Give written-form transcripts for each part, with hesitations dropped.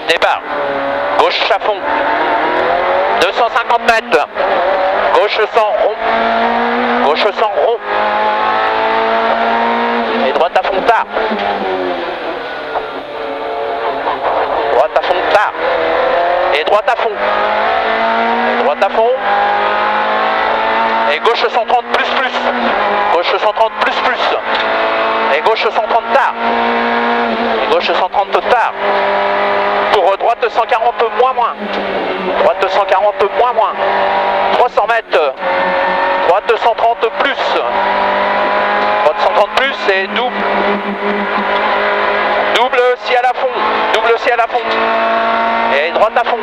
Départ. Gauche à fond. 250 mètres. Gauche sans rond. Gauche sans rond. Et droite à fond tard. Droite à fond tard. Et droite à fond. Et droite à fond. Et gauche 130 plus plus. Gauche 130 plus plus. Et gauche 130 tard. Et gauche 130 tard. Pour droite 140 moins moins. Droite 140 moins moins. 300 mètres. Droite 130 plus. Droite 130 plus et double. Double ciel à fond. Double ciel à fond. Et droite à fond.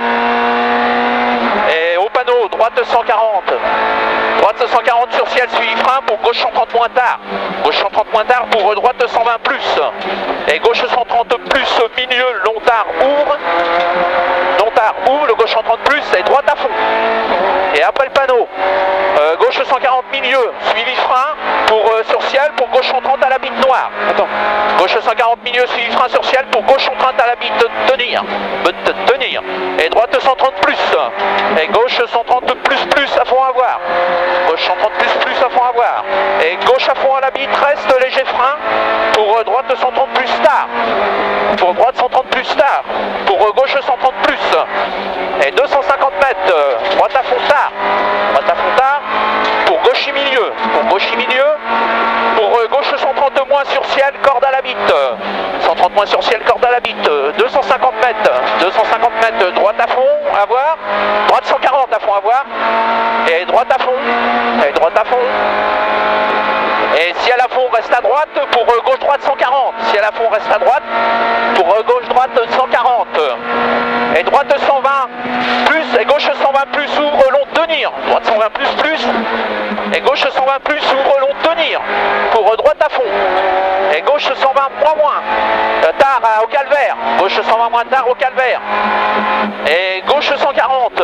Et au panneau, droite 140. Droite 140 sur ciel, suivi frein pour gauche 130 moins tard. Gauche 130 moins tard pour droite 120 plus. Et gauche 130 plus, milieu, long tard, ouvre. Long tard, ouvre, le gauche 130 plus et droite à fond. Et après le panneau, gauche 140 milieu, suivi frein pour sur ciel pour gauche 130 à la bite noire. Attends. Gauche 140 milieu, suivi frein sur ciel pour gauche 130 à la bite tenir. Tenir. Et droite 130 plus. Et gauche 130 plus à fond à voir. Gauche 130 plus à fond à voir. Et gauche à fond à la bite, reste léger frein pour droite 130 plus tard. Pour droite 130 plus tard. Pour gauche 130 plus. Et 250 mètres. Droite à fond tard. Droite à fond tard. Pour gauche et milieu. Pour gauche et milieu. Pour gauche 130 moins sur ciel, corde à la bite. 130 moins sur ciel, corde à la bite. 250 mètres. 250 mètres. Droite à fond, à voir. Droite 140 à fond, à voir. Et droite à fond. Et droite à fond. Et ciel à fond, reste à droite. Pour gauche-droite 140. Ciel à fond, reste à droite. Pour gauche-droite 140. Et droite 120 plus. Et gauche 120 plus, ouvre long tenir. Droite 120 plus. Et gauche 120 plus, ouvre long tenir. Pour droite à fond. Et gauche 120 moins. Tard au calvaire. Gauche 120 moins tard au calvaire. Et gauche 140.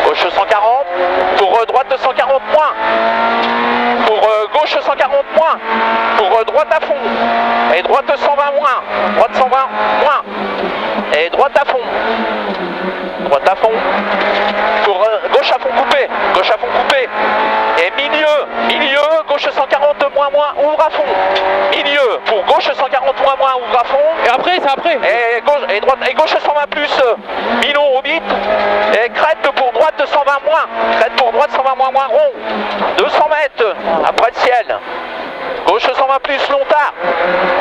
Gauche 140. Pour droite 140 moins. Pour gauche 140 moins. Pour droite à fond. Et droite 120 moins. Droite 120 moins. Et droite à fond. Droite à fond. Pour gauche à fond coupé. Gauche à fond coupé. Et milieu, gauche 140 moins, ouvre à fond. Milieu, pour gauche 140 moins, ouvre à fond. Et après, c'est après. Et gauche, et droite, et gauche 120 plus, Milon au bit. Et crête pour droite 120 moins. Crête pour droite 120 moins, rond. 200 mètres, après le ciel. Gauche 120 plus, long tard.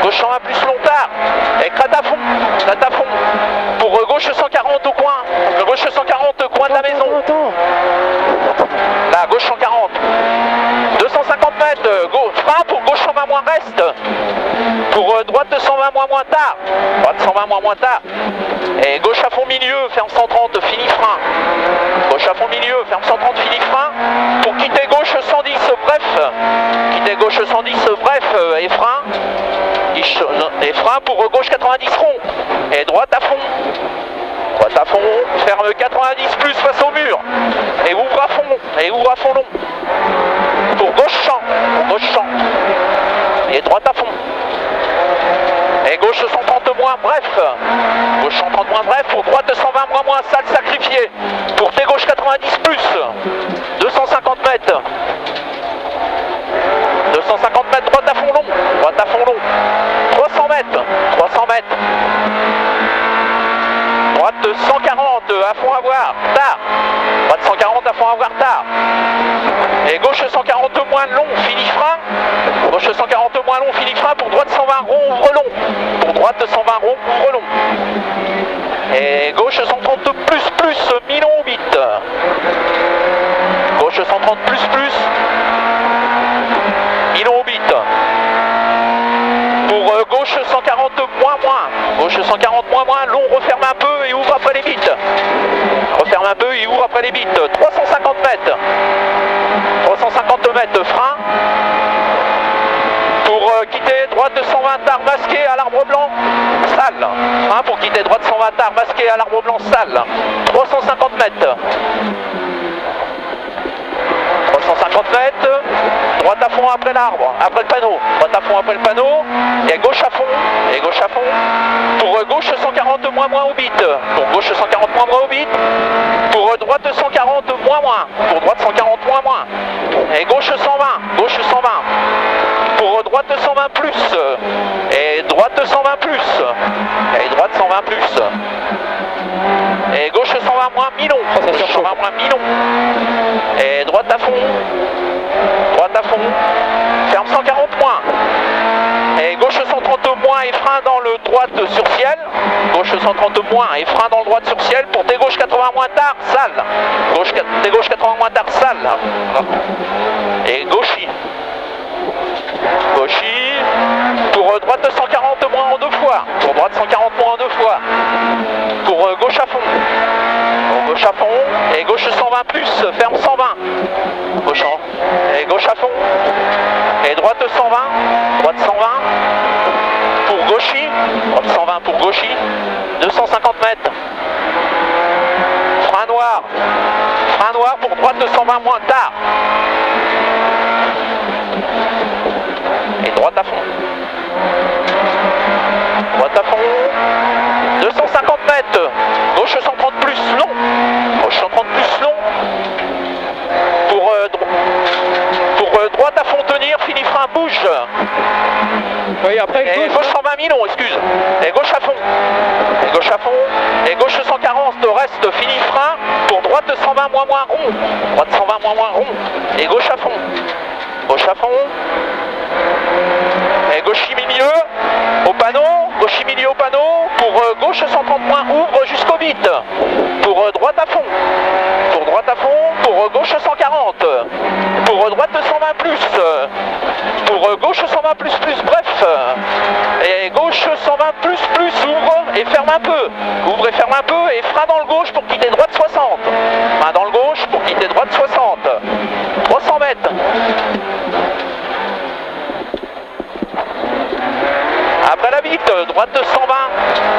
Gauche 120 plus, long tard. Et crête à fond. Crête à fond. Pour gauche 140 au coin. Gauche 140 au coin de la maison. Là, gauche 140. 250 mètres. Frein pour gauche 120 moins reste. Pour droite 120 moins tard. Droite 120 moins tard. Et gauche à fond milieu, ferme 130, fini frein. Gauche à fond milieu, ferme 130, fini frein. Pour quitter gauche 110, bref. Quitter gauche 110, bref, et frein. Et frein pour gauche 90 rond. Et droite à fond. Droite à fond, ferme 90 plus face au mur. Et ouvre à fond. Et ouvre à fond long. Pour gauche champ. Pour gauche champ. Et droite à fond. Et gauche 130 moins, bref. Gauche 130 moins, bref. Pour droite 120 moins, salle sacrifiée. Pour tes gauche 90 plus. 250 mètres. 250 mètres, droite à fond long. Droite à fond long. 300 mètres. 300 mètres. Droite 140 à fond à voir, tard. Droite 140 à fond à voir, tard. Et gauche 140 moins long, fini frein. Gauche 140 moins long, fini frein. Pour droite 120 rond, ouvre long. Pour droite 120 rond, ouvre long. Et gauche 130 plus, Milon au bit. Gauche 130 plus, Milon au bit. Pour gauche 140 moins. Gauche 140 moins, long, referme un peu et ouvre après les bits. Referme un peu et ouvre après les bits. 350 mètres. 350 mètres, frein. Pour quitter droite 120 tard masqué à l'arbre blanc, salle. Frein pour quitter droite 120 tard masqué à l'arbre blanc, salle. 350 mètres. 350 mètres, droite à fond après l'arbre, après le panneau, droite à fond après le panneau, et gauche à fond, pour gauche 140 moins au bit. Pour gauche 140 moins au bit. Pour droite 140 moins. Pour droite 140 moins. Et gauche 120. Pour droite 120 plus. Et droite 120 plus. Et droite 120 plus. Et gauche 120 moins mi-long. Gauche 120 moins mi-long. Et droite à fond. Ferme 140 moins. Et gauche 130 moins et frein dans le droite sur ciel. Gauche 130 moins et frein dans le droite sur ciel. Pour tes gauche 80 moins tard, sale. Tes gauche 80 moins tard, sale. Et gauchy. Pour droite 140 moins en 2 fois. Pour droite 140 moins en 2 fois. Pour gauche à fond. Pour gauche à fond. Et gauche 120 plus. Ferme 120. Et gauche à fond. Et droite 120. Droite 120. Pour gauchy. Droite 120 pour gauchy. 250 mètres. Frein noir. Frein noir pour droite 220 moins tard. Et droite à fond. Droite à fond. 250 mètres. Gauche 130 plus long. Gauche 130 plus long. Pour droite à fond tenir, fini frein, bouge. Oui, après et gauche 120 000, excuse. Et gauche à fond. Et gauche à fond. Et gauche 140, reste, fini frein. Pour droite 120 moins rond. Droite 120 moins rond. Et gauche à fond. Gauche à fond. Et gauche milieu au panneau. Gauche milieu au panneau. Pour gauche 130 moins ouvre jusqu'au bit. Pour droite à fond. Pour droite à fond. Pour gauche 140. Pour droite 120 plus. Pour gauche 120 plus, bref. Et gauche 120 plus, ouvre et ferme un peu. Ouvre et ferme un peu et frein dans le gauche pour quitter droite 60. Frein dans le gauche pour quitter droite 60. 300 mètres. Après la bite, droite 120,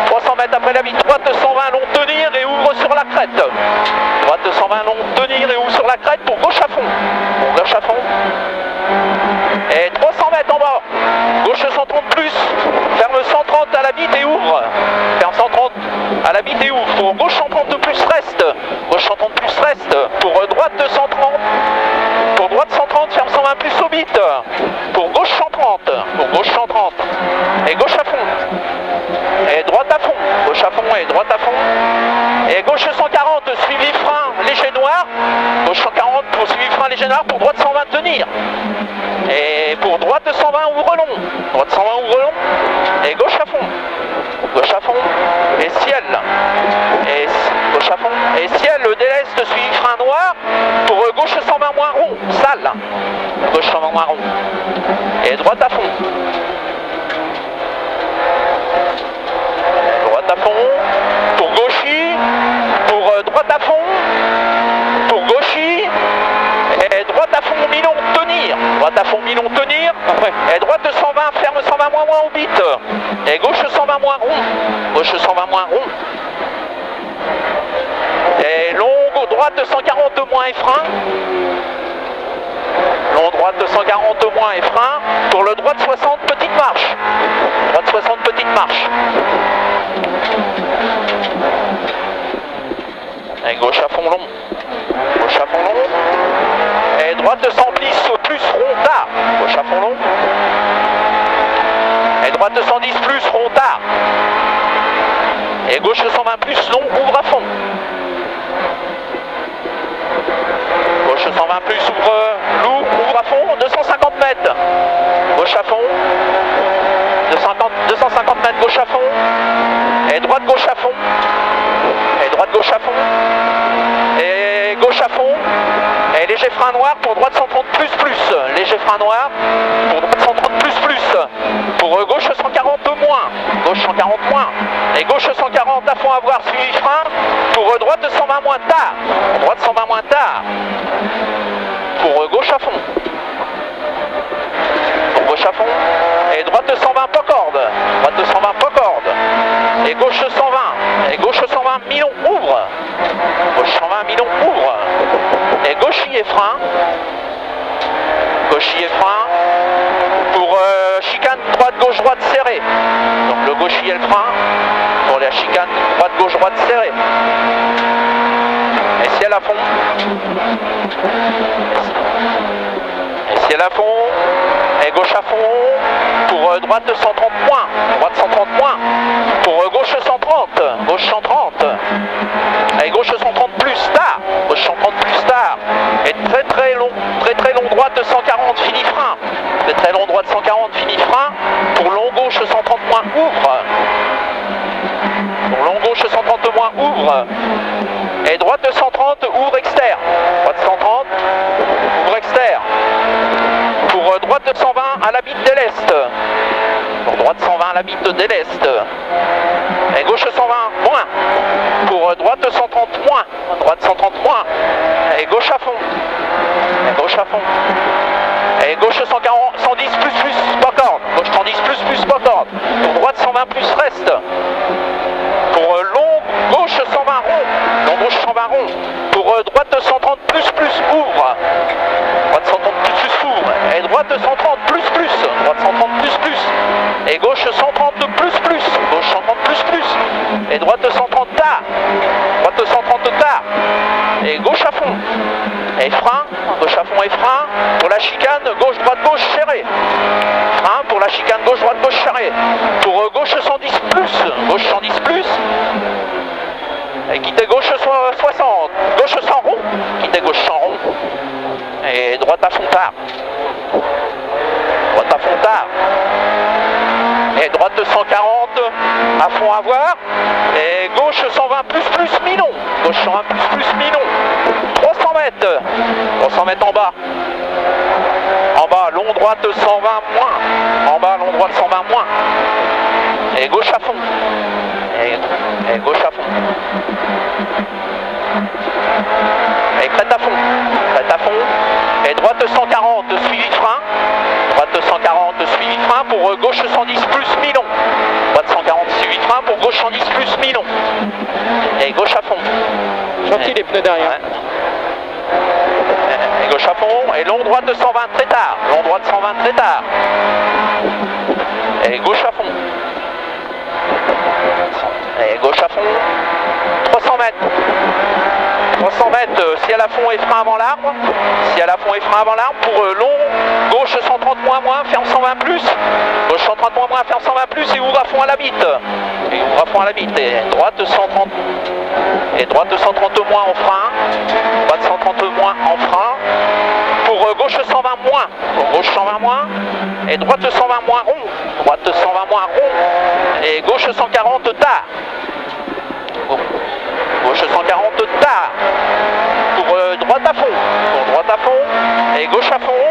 300 mètres après la bite, droite 120, long tenir et ouvre sur la crête. Droite 120, long tenir et ouvre sur la crête pour gauche à fond. Pour gauche à fond. Et 300 mètres en bas, gauche 130 plus, ferme 130 à la bite et ouvre. Ferme 130 à la bite et ouvre. Pour gauche 130 plus reste. Gauche 130 plus reste. Pour droite 130. Pour droite 130, ferme 120 plus au bit. Pour gauche 130. Pour gauche 130. Et gauche à fond. Et droite à fond. Gauche à fond et droite à fond. Et gauche 140, suivi frein léger noir. Gauche 140 pour suivi frein léger noir. Pour droite 120 tenir. Et pour droite 120 ouvre long. Droite 120 ouvre long. Et gauche à fond. Gauche à fond. Et ciel. Et gauche à fond. Et ciel, déleste suivi frein noir. Pour gauche 120 moins rond. Sale. Gauche 120 moins rond. Et droite à fond. Droite à fond. Pour gauchy. Pour droite à fond. Pour gauchy. Et droite à fond mi-long tenir. Droite à fond mi-long tenir. Et droite 120, ferme 120 moins au bit. Et gauche 120 moins rond. Gauche 120 moins rond. Et long droite 140 moins et frein. Long droite 140 moins et frein. Pour le droite 60 petite marche. Droite 60 petite marche. Et gauche à fond long. Gauche à fond long. Et droite 100 plus rond tard. Gauche à fond long. Et droite 110 plus rond tard. Et gauche 120 plus long, ouvre à fond. Gauche 120 plus ouvre à fond, 250 mètres. Gauche à fond. 250 mètres gauche à fond. Et droite gauche à fond. Et droite gauche à fond. Et gauche à fond. Et léger frein noir pour droite 130 plus. Léger frein noir pour droite 130 plus. Pour gauche 140 moins. Gauche 140 moins. Et gauche 140 à fond à voir suivi frein. Pour droite 120 moins tard. Droite 120 moins tard. Pour gauche à fond. Pour gauche à fond. Et droite 120 pas corde. Droite 120 pas corde. Et gauche 120. Et gauche 120 mi-long ouvre. Gauche 120 mi-long ouvre. Et gauchy et frein. Gauchy et frein. Pour chicane droite gauche droite serré. Donc le gauchy et le frein. Pour les la chicane, droite serrée. Et ciel à fond. Et ciel à fond. Et gauche à fond. Pour droite 130 points. Droite 130 points. Pour gauche 130. Gauche 130. Et gauche 130 plus tard. Gauche 130 plus tard. Et très long droite 140 fini frein. Très long droite 140 fini frein. Pour long gauche 130 points ouvre. Pour long gauche 130 moins ouvre. Et droite 130 ouvre externe. Droite 130 ouvre externe. Pour droite 120 à la bite de l'Est. Pour droite 120 à la bite de l'Est. Et gauche 120 moins. Pour droite 130 moins. Droite 130 moins. Et gauche à fond. Et gauche à fond. Et gauche 140, 110 plus pas corde. Gauche 110 plus pas corde. Pour droite 120 plus reste. Pour long gauche 120 rond. Long gauche 120 rond. Pour droite 130 plus ouvre. Droite 130 plus ouvre. Et droite 130 plus. Droite 130 plus. Et gauche 130 plus. Gauche 130 plus. Et droite 130 tard. Droite 130 tard. Et gauche à fond. Et frein. Gauche à fond et frein. Pour la chicane gauche serré. Frein pour la chicane gauche serré. Pour gauche 110 plus. Gauche 110 plus. Et quittez gauche 60. Gauche 100 rond. Quittez gauche 100 rond. Et droite à fond tard. Droite à fond tard. Et droite 140 à fond à voir. Et gauche 120 plus mi-long. Gauche 120 plus mi-long. 300 mètres. 300 mètres en bas. En bas, long droite 120 moins. En bas, long droite 120 moins. Et gauche à fond. Et gauche à fond. Et crête à fond. Crête à fond. Et droite 140 suivi de frein. Droite 140 suivi de frein pour gauche 110 plus mi-long. Droite 140 suivi de frein pour gauche 110 plus mi-long. Et gauche à fond. Gentil les pneus derrière. Ouais. Et gauche à fond. Et long droite 120 très tard. Long droite 120 très tard. Et gauche à fond. Et gauche à fond. 300 mètres. 300 mètres, ciel à fond et frein avant l'arbre. Ciel à fond et frein avant l'arbre. Pour long, gauche 130 moins, ferme 120 plus. Gauche 130 moins, ferme 120 plus et ouvre à fond à la bite. Et ouvre à fond à la bite. Et droite 130. Et droite 130 moins en frein. Droite 130 moins en frein. Pour gauche 120 moins. Pour gauche 120 moins. Et droite 120 moins rond. Droite 120 moins rond. Et gauche 140 tard. Gauche 140 tard. Pour droite à fond. Pour droite à fond. Et gauche à fond.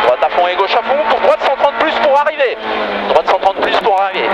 Droite à fond et gauche à fond. Pour droite 130 plus pour arriver. Droite 130 plus pour arriver.